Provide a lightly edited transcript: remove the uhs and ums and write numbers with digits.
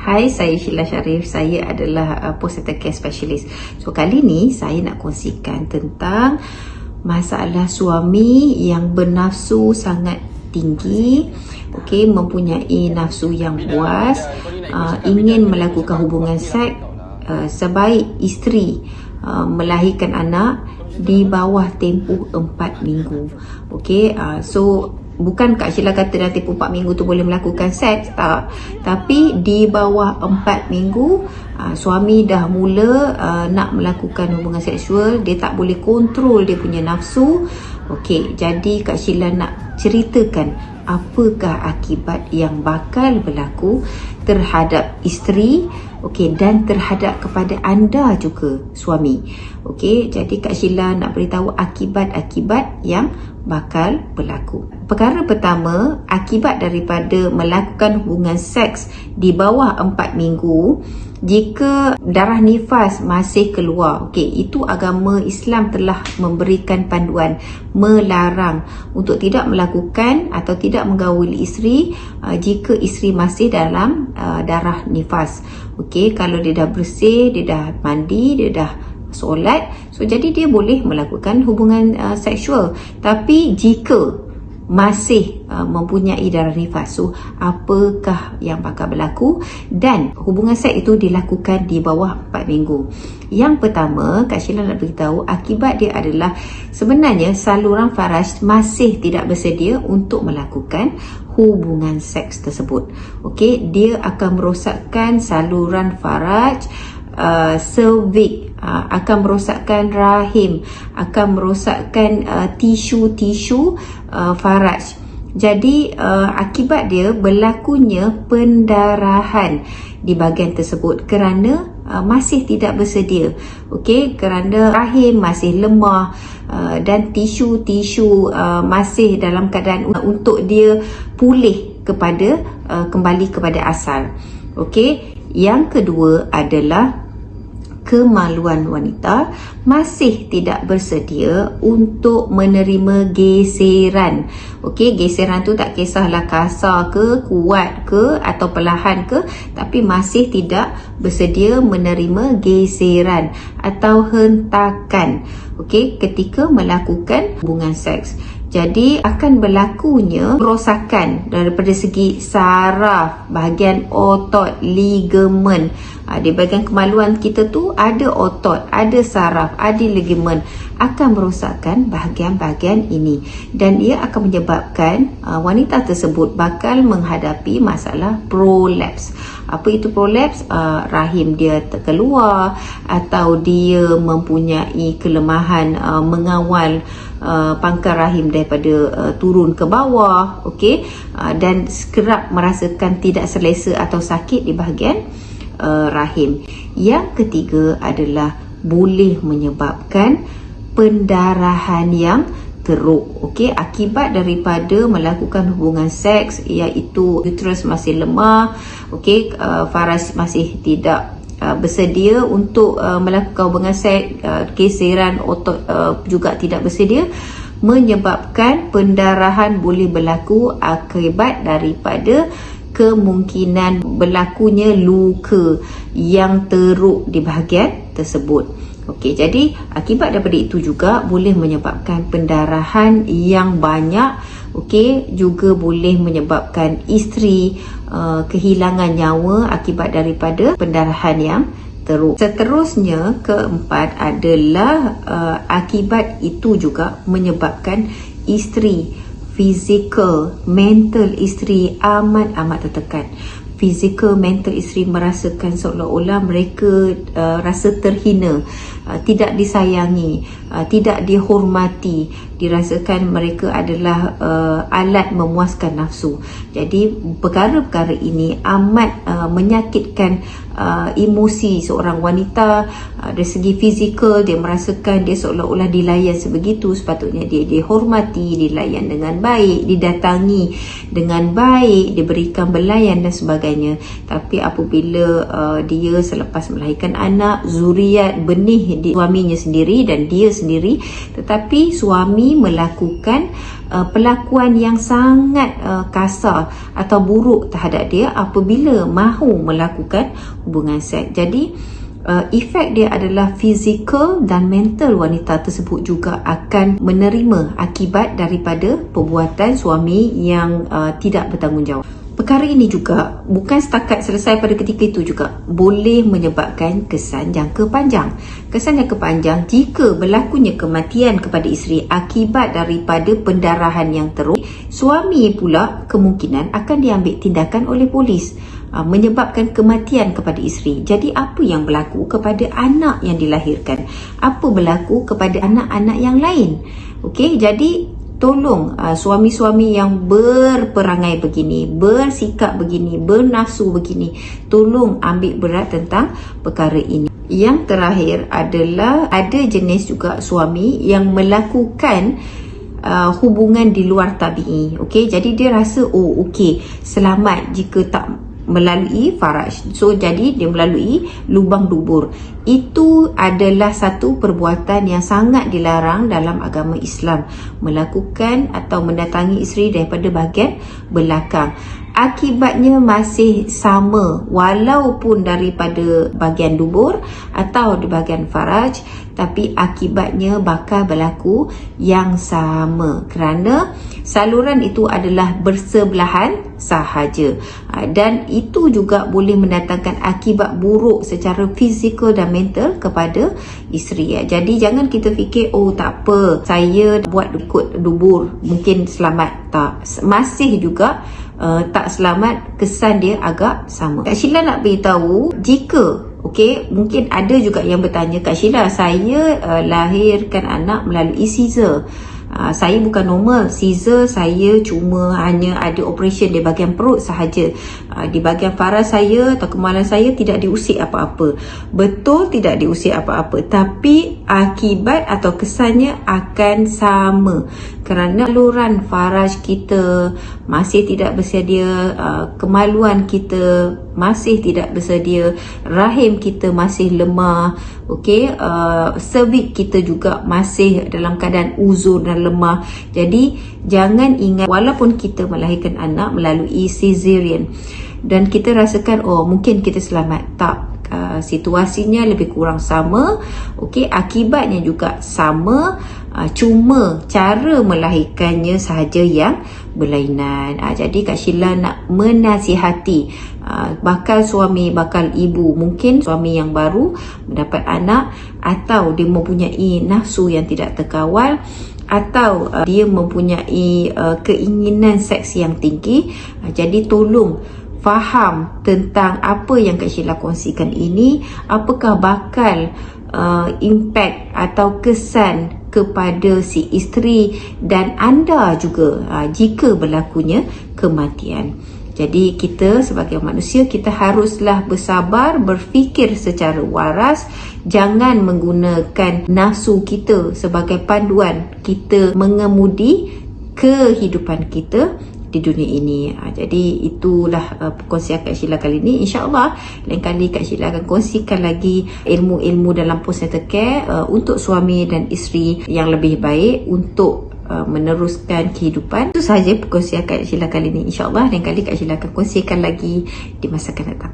Hai, saya Sheila Sharif. Saya adalah postnatal care specialist. So, kali ni saya nak kongsikan tentang masalah suami yang bernafsu sangat tinggi, mempunyai nafsu yang puas, ingin melakukan hubungan seks sebaik isteri melahirkan anak di bawah tempoh 4 minggu. So bukan Kak Sheila kata dalam tempoh 4 minggu tu boleh melakukan seks, tak. Tapi di bawah 4 minggu suami dah mula nak melakukan hubungan seksual, dia tak boleh kontrol dia punya nafsu. Jadi Kak Sheila nak ceritakan apakah akibat yang bakal berlaku terhadap isteri, dan terhadap kepada anda juga suami. Jadi Kak Sheila nak beritahu akibat-akibat yang bakal berlaku. Perkara pertama, akibat daripada melakukan hubungan seks di bawah 4 minggu, jika darah nifas masih keluar, itu agama Islam telah memberikan panduan melarang untuk tidak melakukan atau tidak menggauli isteri jika isteri masih dalam darah nifas. Kalau dia dah bersih, dia dah mandi, dia dah solat, jadi dia boleh melakukan hubungan seksual. Tapi jika masih mempunyai darah nifas, apakah yang bakal berlaku? Dan hubungan seks itu dilakukan di bawah 4 minggu. Yang pertama, Kak Sheila nak beritahu akibat dia adalah sebenarnya saluran faraj masih tidak bersedia untuk melakukan hubungan seks tersebut. Dia akan merosakkan saluran faraj, cervix, akan merosakkan rahim, akan merosakkan tisu-tisu faraj. Jadi akibat dia berlakunya pendarahan di bahagian tersebut kerana masih tidak bersedia. Kerana rahim masih lemah dan tisu-tisu masih dalam keadaan untuk dia pulih kembali kepada asal. Yang kedua adalah kemaluan wanita masih tidak bersedia untuk menerima geseran. Geseran tu tak kisahlah kasar ke, kuat ke atau perlahan ke, tapi masih tidak bersedia menerima geseran atau hentakan ketika melakukan hubungan seks. Jadi akan berlakunya kerosakan daripada segi saraf, bahagian otot, ligamen. Di bahagian kemaluan kita tu ada otot, ada saraf, ada ligamen. Akan merosakkan bahagian-bahagian ini. Dan ia akan menyebabkan wanita tersebut bakal menghadapi masalah prolapse. Apa itu prolapse? Rahim dia terkeluar atau dia mempunyai kelemahan mengawal pangkal rahim daripada turun ke bawah, dan kerap merasakan tidak selesa atau sakit di bahagian rahim. Yang ketiga adalah boleh menyebabkan pendarahan yang teruk, akibat daripada melakukan hubungan seks, iaitu uterus masih lemah, faraj masih tidak bersedia untuk melakukan hubungan seks, geseran otot juga tidak bersedia, menyebabkan pendarahan boleh berlaku akibat daripada kemungkinan berlakunya luka yang teruk di bahagian tersebut. Jadi akibat daripada itu juga boleh menyebabkan pendarahan yang banyak, juga boleh menyebabkan isteri kehilangan nyawa akibat daripada pendarahan yang teruk. Seterusnya, keempat adalah akibat itu juga menyebabkan isteri, fizikal, mental isteri amat tertekan. Fizikal, mental isteri merasakan seolah-olah mereka rasa terhina, tidak disayangi, tidak dihormati, dirasakan mereka adalah alat memuaskan nafsu. Jadi perkara-perkara ini amat menyakitkan emosi seorang wanita. Dari segi fizikal, dia merasakan dia seolah-olah dilayan sebegitu. Sepatutnya dia dihormati, dilayan dengan baik, didatangi dengan baik, diberikan belayan dan sebagainya. sebagainya. Tapi apabila dia selepas melahirkan anak, zuriat benih di suaminya sendiri dan dia sendiri, tetapi suami melakukan perlakuan yang sangat kasar atau buruk terhadap dia apabila mahu melakukan hubungan seks. Jadi efek dia adalah fizikal dan mental wanita tersebut juga akan menerima akibat daripada perbuatan suami yang tidak bertanggungjawab. Perkara ini juga bukan setakat selesai pada ketika itu, juga boleh menyebabkan kesan jangka panjang. Kesan jangka panjang jika berlakunya kematian kepada isteri akibat daripada pendarahan yang teruk, suami pula kemungkinan akan diambil tindakan oleh polis, menyebabkan kematian kepada isteri. Jadi apa yang berlaku kepada anak yang dilahirkan? Apa berlaku kepada anak-anak yang lain? Okey, jadi tolong suami-suami yang berperangai begini, bersikap begini, bernafsu begini, tolong ambil berat tentang perkara ini. Yang terakhir adalah ada jenis juga suami yang melakukan hubungan di luar tabi'i. Okey, jadi dia rasa selamat jika tak melalui faraj. So jadi dia melalui lubang dubur. Itu adalah satu perbuatan yang sangat dilarang dalam agama Islam, melakukan atau mendatangi isteri daripada bahagian belakang. Akibatnya masih sama walaupun daripada bahagian dubur atau di bahagian faraj, tapi akibatnya bakal berlaku yang sama kerana saluran itu adalah bersebelahan sahaja, dan itu juga boleh mendatangkan akibat buruk secara fizikal dan mental kepada isteri. Jadi jangan kita fikir tak apa, saya buat ikut dubur mungkin selamat. Tak, masih juga tak selamat, kesan dia agak sama. Kak Sheila nak beritahu, jika mungkin ada juga yang bertanya, Kak Sheila, saya lahirkan anak melalui caesar. Saya bukan normal, caesar saya cuma hanya ada operation di bahagian perut sahaja. Di bahagian faraj saya atau kemaluan saya tidak diusik apa-apa. Betul, tidak diusik apa-apa, tapi akibat atau kesannya akan sama kerana saluran faraj kita masih tidak bersedia, kemaluan kita masih tidak bersedia, rahim kita masih lemah, cervix kita juga masih dalam keadaan uzur dan lemah. Jadi jangan ingat, walaupun kita melahirkan anak melalui caesarean dan kita rasakan mungkin kita selamat, tak, situasinya lebih kurang sama. Akibatnya juga sama, cuma cara melahirkannya sahaja yang berlainan. Jadi Kak Sheila nak menasihati bakal suami, bakal ibu, mungkin suami yang baru mendapat anak, atau dia mempunyai nafsu yang tidak terkawal, atau dia mempunyai keinginan seks yang tinggi. Jadi tolong faham tentang apa yang Kak Sheila kongsikan ini, apakah bakal impact atau kesan kepada si isteri dan anda juga jika berlakunya kematian. Jadi kita sebagai manusia, kita haruslah bersabar, berfikir secara waras, jangan menggunakan nafsu kita sebagai panduan kita mengemudi kehidupan kita di dunia ini. Jadi itulah perkongsian Kak Sheila kali ini. InsyaAllah lain kali Kak Sheila akan kongsikan lagi ilmu-ilmu dalam postnatal care untuk suami dan isteri yang lebih baik untuk meneruskan kehidupan. Itu sahaja perkongsian Kak Sheila kali ini. InsyaAllah lain kali Kak Sheila akan kongsikan lagi di masa akan datang.